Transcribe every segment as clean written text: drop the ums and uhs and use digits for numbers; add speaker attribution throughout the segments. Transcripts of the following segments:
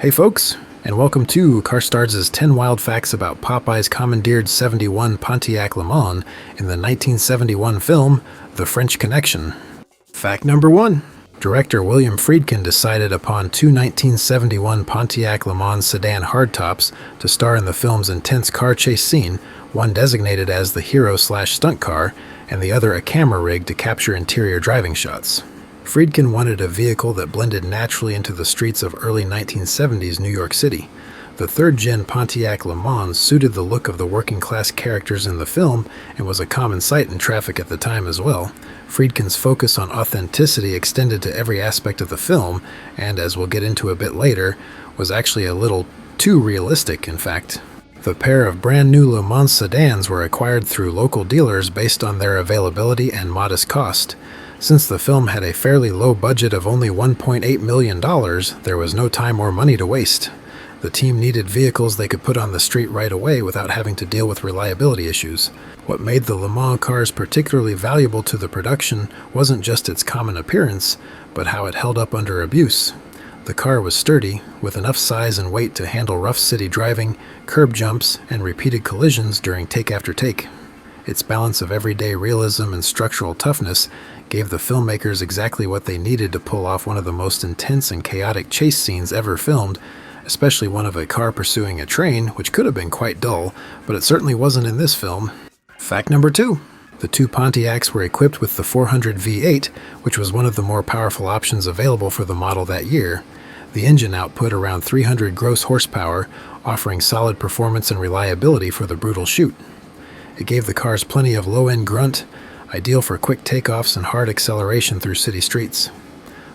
Speaker 1: Hey folks, and welcome to CarStarz' 10 Wild Facts about Popeye's Commandeered 71 Pontiac LeMans in the 1971 film, The French Connection. Fact number 1. Director William Friedkin decided upon two 1971 Pontiac LeMans sedan hardtops to star in the film's intense car chase scene, one designated as the hero/stunt car, and the other a camera rig to capture interior driving shots. Friedkin wanted a vehicle that blended naturally into the streets of early 1970s New York City. The third-gen Pontiac LeMans suited the look of the working-class characters in the film and was a common sight in traffic at the time as well. Friedkin's focus on authenticity extended to every aspect of the film, and, as we'll get into a bit later, was actually a little too realistic, in fact. The pair of brand-new Le Mans sedans were acquired through local dealers based on their availability and modest cost. Since the film had a fairly low budget of only $1.8 million, there was no time or money to waste. The team needed vehicles they could put on the street right away without having to deal with reliability issues. What made the Le Mans cars particularly valuable to the production wasn't just its common appearance, but how it held up under abuse. The car was sturdy, with enough size and weight to handle rough city driving, curb jumps, and repeated collisions during take after take. Its balance of everyday realism and structural toughness gave the filmmakers exactly what they needed to pull off one of the most intense and chaotic chase scenes ever filmed, especially one of a car pursuing a train, which could have been quite dull, but it certainly wasn't in this film. Fact number 2. The two Pontiacs were equipped with the 400 V8, which was one of the more powerful options available for the model that year. The engine output around 300 gross horsepower, offering solid performance and reliability for the brutal shoot. It gave the cars plenty of low-end grunt, ideal for quick takeoffs and hard acceleration through city streets.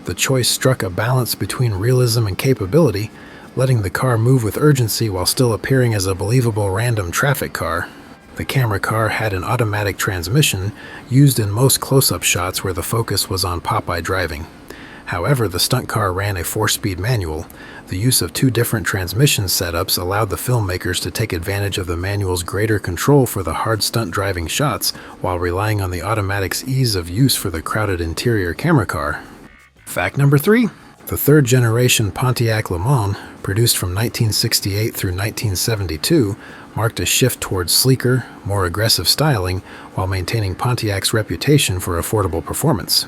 Speaker 1: The choice struck a balance between realism and capability, letting the car move with urgency while still appearing as a believable random traffic car. The camera car had an automatic transmission, used in most close-up shots where the focus was on Popeye driving. However, the stunt car ran a 4-speed manual. The use of two different transmission setups allowed the filmmakers to take advantage of the manual's greater control for the hard stunt driving shots while relying on the automatic's ease of use for the crowded interior camera car. Fact number 3. The third-generation Pontiac LeMans, produced from 1968 through 1972, marked a shift towards sleeker, more aggressive styling while maintaining Pontiac's reputation for affordable performance.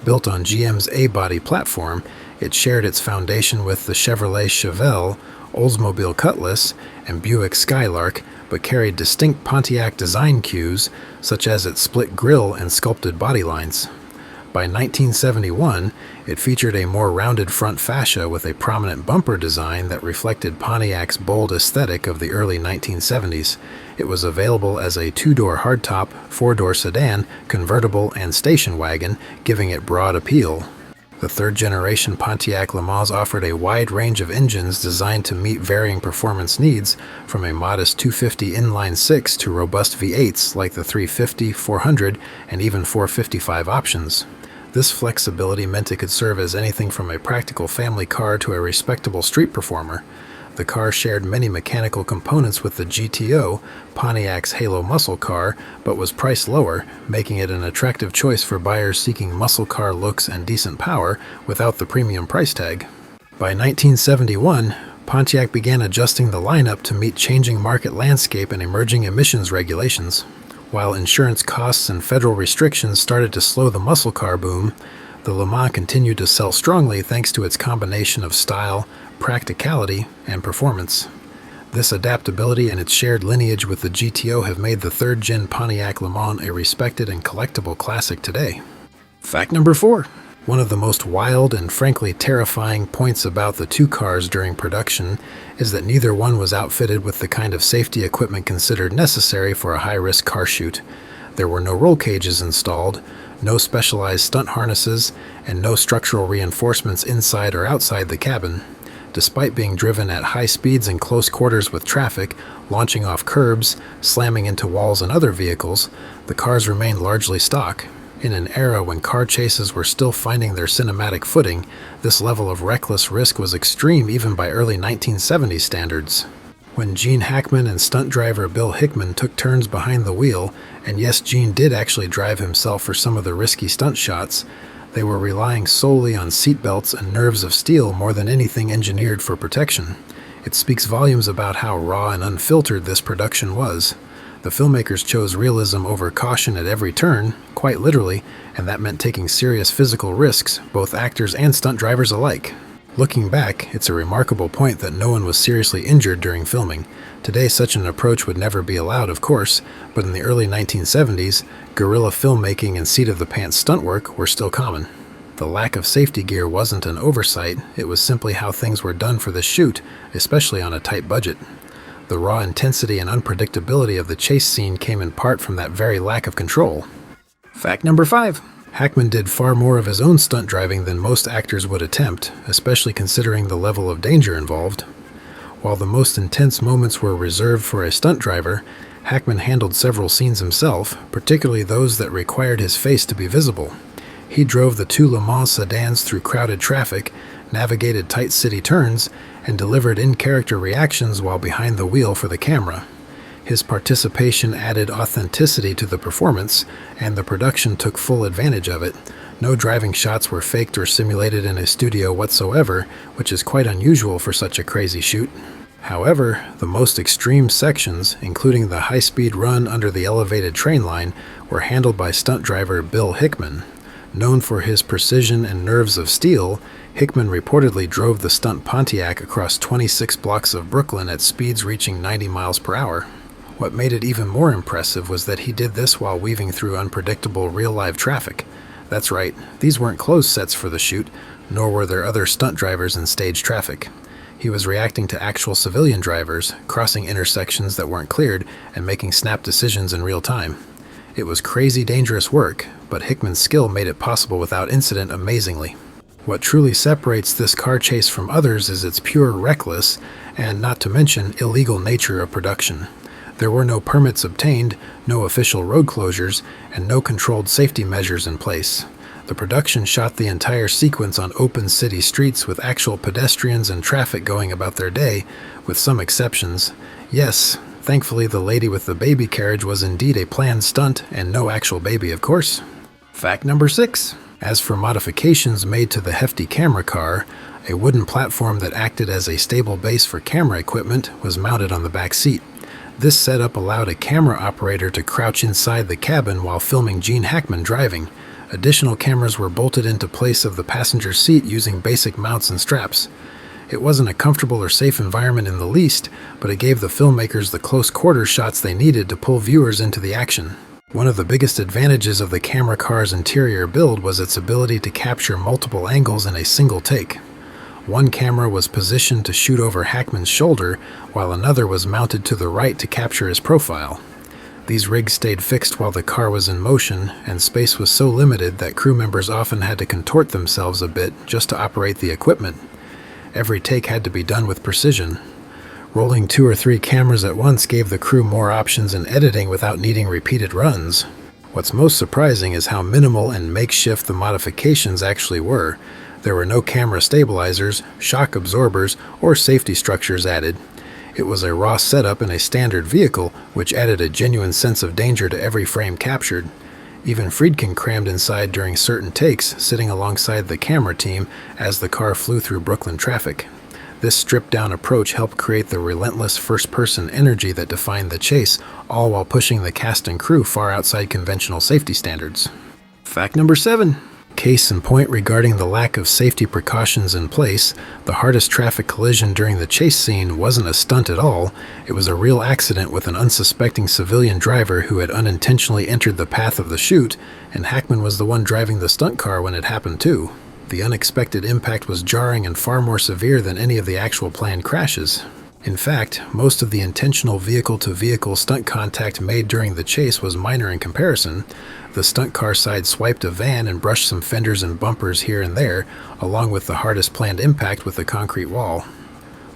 Speaker 1: Built on GM's A-body platform, it shared its foundation with the Chevrolet Chevelle, Oldsmobile Cutlass, and Buick Skylark, but carried distinct Pontiac design cues, such as its split grille and sculpted body lines. By 1971, it featured a more rounded front fascia with a prominent bumper design that reflected Pontiac's bold aesthetic of the early 1970s. It was available as a 2-door hardtop, 4-door sedan, convertible, and station wagon, giving it broad appeal. The third-generation Pontiac LeMans offered a wide range of engines designed to meet varying performance needs, from a modest 250 inline-six to robust V8s like the 350, 400, and even 455 options. This flexibility meant it could serve as anything from a practical family car to a respectable street performer. The car shared many mechanical components with the GTO, Pontiac's Halo muscle car, but was priced lower, making it an attractive choice for buyers seeking muscle car looks and decent power without the premium price tag. By 1971, Pontiac began adjusting the lineup to meet changing market landscape and emerging emissions regulations. While insurance costs and federal restrictions started to slow the muscle car boom, the Le Mans continued to sell strongly thanks to its combination of style, practicality, and performance. This adaptability and its shared lineage with the GTO have made the third-gen Pontiac LeMans a respected and collectible classic today. Fact number 4. One of the most wild and frankly terrifying points about the two cars during production is that neither one was outfitted with the kind of safety equipment considered necessary for a high-risk car shoot. There were no roll cages installed, no specialized stunt harnesses, and no structural reinforcements inside or outside the cabin. Despite being driven at high speeds in close quarters with traffic, launching off curbs, slamming into walls and other vehicles, the cars remained largely stock. In an era when car chases were still finding their cinematic footing, this level of reckless risk was extreme even by early 1970s standards. When Gene Hackman and stunt driver Bill Hickman took turns behind the wheel, and yes, Gene did actually drive himself for some of the risky stunt shots, They were relying solely on seatbelts and nerves of steel more than anything engineered for protection. It speaks volumes about how raw and unfiltered this production was. The filmmakers chose realism over caution at every turn, quite literally, and that meant taking serious physical risks, both actors and stunt drivers alike. Looking back, it's a remarkable point that no one was seriously injured during filming. Today, such an approach would never be allowed, of course, but in the early 1970s, guerrilla filmmaking and seat-of-the-pants stunt work were still common. The lack of safety gear wasn't an oversight, it was simply how things were done for the shoot, especially on a tight budget. The raw intensity and unpredictability of the chase scene came in part from that very lack of control. Fact number 5. Hackman did far more of his own stunt driving than most actors would attempt, especially considering the level of danger involved. While the most intense moments were reserved for a stunt driver, Hackman handled several scenes himself, particularly those that required his face to be visible. He drove the 2 Le Mans sedans through crowded traffic, navigated tight city turns, and delivered in-character reactions while behind the wheel for the camera. His participation added authenticity to the performance, and the production took full advantage of it. No driving shots were faked or simulated in a studio whatsoever, which is quite unusual for such a crazy shoot. However, the most extreme sections, including the high-speed run under the elevated train line, were handled by stunt driver Bill Hickman. Known for his precision and nerves of steel, Hickman reportedly drove the stunt Pontiac across 26 blocks of Brooklyn at speeds reaching 90 miles per hour. What made it even more impressive was that he did this while weaving through unpredictable real-life traffic. That's right, these weren't closed sets for the shoot, nor were there other stunt drivers in stage traffic. He was reacting to actual civilian drivers, crossing intersections that weren't cleared, and making snap decisions in real time. It was crazy dangerous work, but Hickman's skill made it possible without incident amazingly. What truly separates this car chase from others is its pure reckless, and not to mention illegal nature of production. There were no permits obtained, no official road closures, and no controlled safety measures in place. The production shot the entire sequence on open city streets with actual pedestrians and traffic going about their day, with some exceptions. Yes, thankfully the lady with the baby carriage was indeed a planned stunt, and no actual baby, of course. Fact number 6. As for modifications made to the hefty camera car, a wooden platform that acted as a stable base for camera equipment was mounted on the back seat. This setup allowed a camera operator to crouch inside the cabin while filming Gene Hackman driving. Additional cameras were bolted into place of the passenger seat using basic mounts and straps. It wasn't a comfortable or safe environment in the least, but it gave the filmmakers the close quarter shots they needed to pull viewers into the action. One of the biggest advantages of the camera car's interior build was its ability to capture multiple angles in a single take. One camera was positioned to shoot over Hackman's shoulder, while another was mounted to the right to capture his profile. These rigs stayed fixed while the car was in motion, and space was so limited that crew members often had to contort themselves a bit just to operate the equipment. Every take had to be done with precision. Rolling 2 or 3 cameras at once gave the crew more options in editing without needing repeated runs. What's most surprising is how minimal and makeshift the modifications actually were. There were no camera stabilizers, shock absorbers, or safety structures added. It was a raw setup in a standard vehicle, which added a genuine sense of danger to every frame captured. Even Friedkin crammed inside during certain takes, sitting alongside the camera team as the car flew through Brooklyn traffic. This stripped-down approach helped create the relentless first-person energy that defined the chase, all while pushing the cast and crew far outside conventional safety standards. Fact number 7. Case in point regarding the lack of safety precautions in place, the hardest traffic collision during the chase scene wasn't a stunt at all. It was a real accident with an unsuspecting civilian driver who had unintentionally entered the path of the chute, and Hackman was the one driving the stunt car when it happened too. The unexpected impact was jarring and far more severe than any of the actual planned crashes. In fact, most of the intentional vehicle-to-vehicle stunt contact made during the chase was minor in comparison. The stunt car side swiped a van and brushed some fenders and bumpers here and there, along with the hardest planned impact with the concrete wall.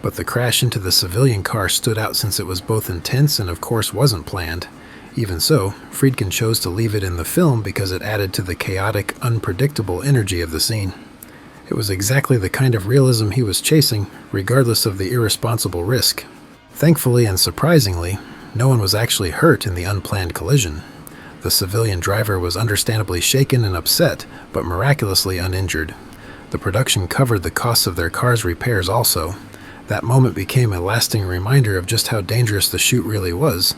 Speaker 1: But the crash into the civilian car stood out since it was both intense and of course wasn't planned. Even so, Friedkin chose to leave it in the film because it added to the chaotic, unpredictable energy of the scene. It was exactly the kind of realism he was chasing, regardless of the irresponsible risk. Thankfully and surprisingly, no one was actually hurt in the unplanned collision. The civilian driver was understandably shaken and upset, but miraculously uninjured. The production covered the costs of their car's repairs also. That moment became a lasting reminder of just how dangerous the shoot really was.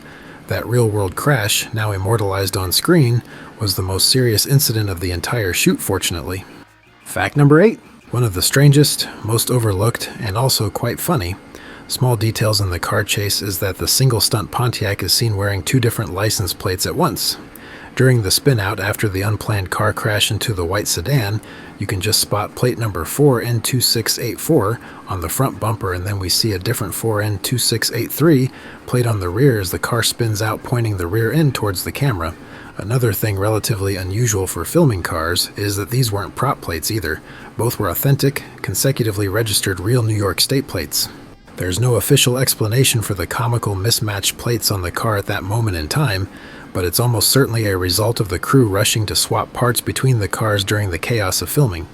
Speaker 1: That real-world crash, now immortalized on screen, was the most serious incident of the entire shoot, fortunately. Fact number 8. One of the strangest, most overlooked, and also quite funny small details in the car chase is that the single-stunt Pontiac is seen wearing 2 different license plates at once. During the spin-out after the unplanned car crash into the white sedan, you can just spot plate number 4N2684 on the front bumper, and then we see a different 4N2683 plate on the rear as the car spins out, pointing the rear end towards the camera. Another thing relatively unusual for filming cars is that these weren't prop plates either. Both were authentic, consecutively registered real New York state plates. There's no official explanation for the comical mismatched plates on the car at that moment in time, but it's almost certainly a result of the crew rushing to swap parts between the cars during the chaos of filming.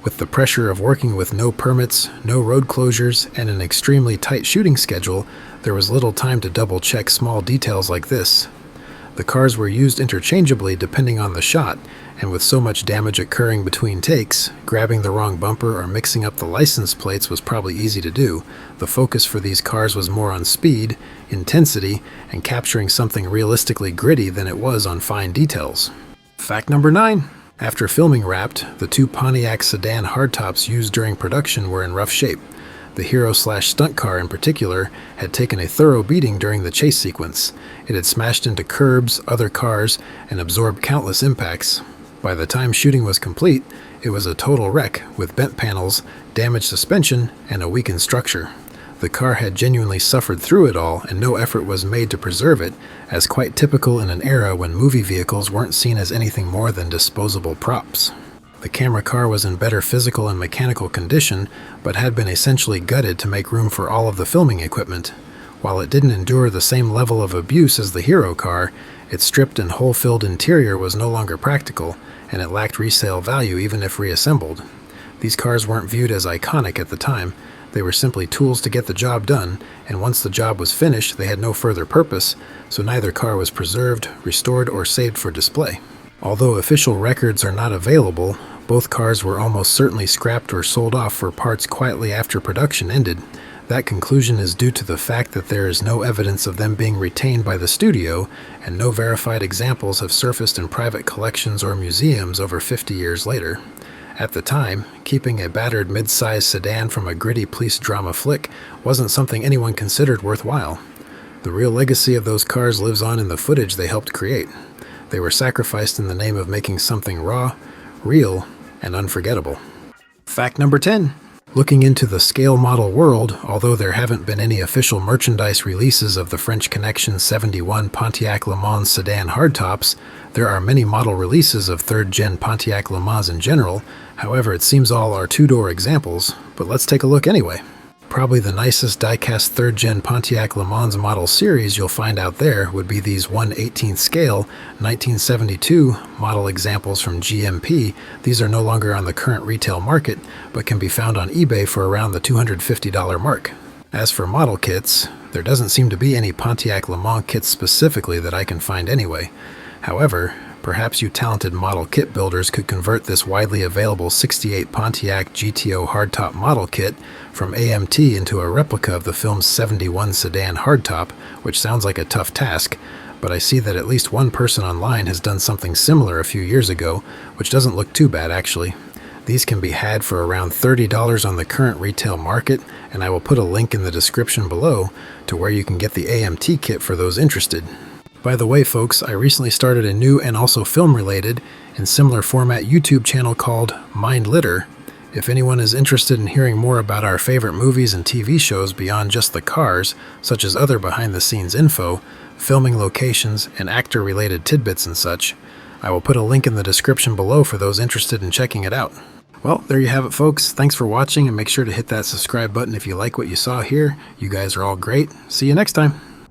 Speaker 1: With the pressure of working with no permits, no road closures, and an extremely tight shooting schedule, there was little time to double-check small details like this. The cars were used interchangeably depending on the shot, and with so much damage occurring between takes, grabbing the wrong bumper or mixing up the license plates was probably easy to do. The focus for these cars was more on speed, intensity, and capturing something realistically gritty than it was on fine details. Fact number 9. After filming wrapped, the 2 Pontiac sedan hardtops used during production were in rough shape. The hero/stunt car in particular had taken a thorough beating during the chase sequence. It had smashed into curbs, other cars, and absorbed countless impacts. By the time shooting was complete, it was a total wreck with bent panels, damaged suspension, and a weakened structure. The car had genuinely suffered through it all, and no effort was made to preserve it, as quite typical in an era when movie vehicles weren't seen as anything more than disposable props. The camera car was in better physical and mechanical condition, but had been essentially gutted to make room for all of the filming equipment. While it didn't endure the same level of abuse as the hero car, its stripped and hole-filled interior was no longer practical, and it lacked resale value even if reassembled. These cars weren't viewed as iconic at the time. They were simply tools to get the job done, and once the job was finished, they had no further purpose, so neither car was preserved, restored, or saved for display. Although official records are not available, both cars were almost certainly scrapped or sold off for parts quietly after production ended. That conclusion is due to the fact that there is no evidence of them being retained by the studio, and no verified examples have surfaced in private collections or museums over 50 years later. At the time, keeping a battered mid-sized sedan from a gritty police drama flick wasn't something anyone considered worthwhile. The real legacy of those cars lives on in the footage they helped create. They were sacrificed in the name of making something raw, real, and unforgettable. Fact number 10. Looking into the scale model world, although there haven't been any official merchandise releases of the French Connection 71 Pontiac LeMans sedan hardtops, there are many model releases of 3rd-gen Pontiac LeMans in general. However, it seems all are 2-door examples, but let's take a look anyway. Probably the nicest Diecast 3rd-gen Pontiac LeMans model series you'll find out there would be these 1/18th scale 1972 model examples from GMP. These are no longer on the current retail market, but can be found on eBay for around the $250 mark. As for model kits, there doesn't seem to be any Pontiac LeMans kits specifically that I can find anyway. However, perhaps you talented model kit builders could convert this widely available 68 Pontiac GTO hardtop model kit from AMT into a replica of the film's 71 sedan hardtop, which sounds like a tough task, but I see that at least one person online has done something similar a few years ago, which doesn't look too bad actually. These can be had for around $30 on the current retail market, and I will put a link in the description below to where you can get the AMT kit for those interested. By the way, folks, I recently started a new and also film-related and similar format YouTube channel called Mind Litter. If anyone is interested in hearing more about our favorite movies and TV shows beyond just the cars, such as other behind-the-scenes info, filming locations, and actor-related tidbits and such, I will put a link in the description below for those interested in checking it out. Well, there you have it, folks. Thanks for watching, and make sure to hit that subscribe button if you like what you saw here. You guys are all great. See you next time.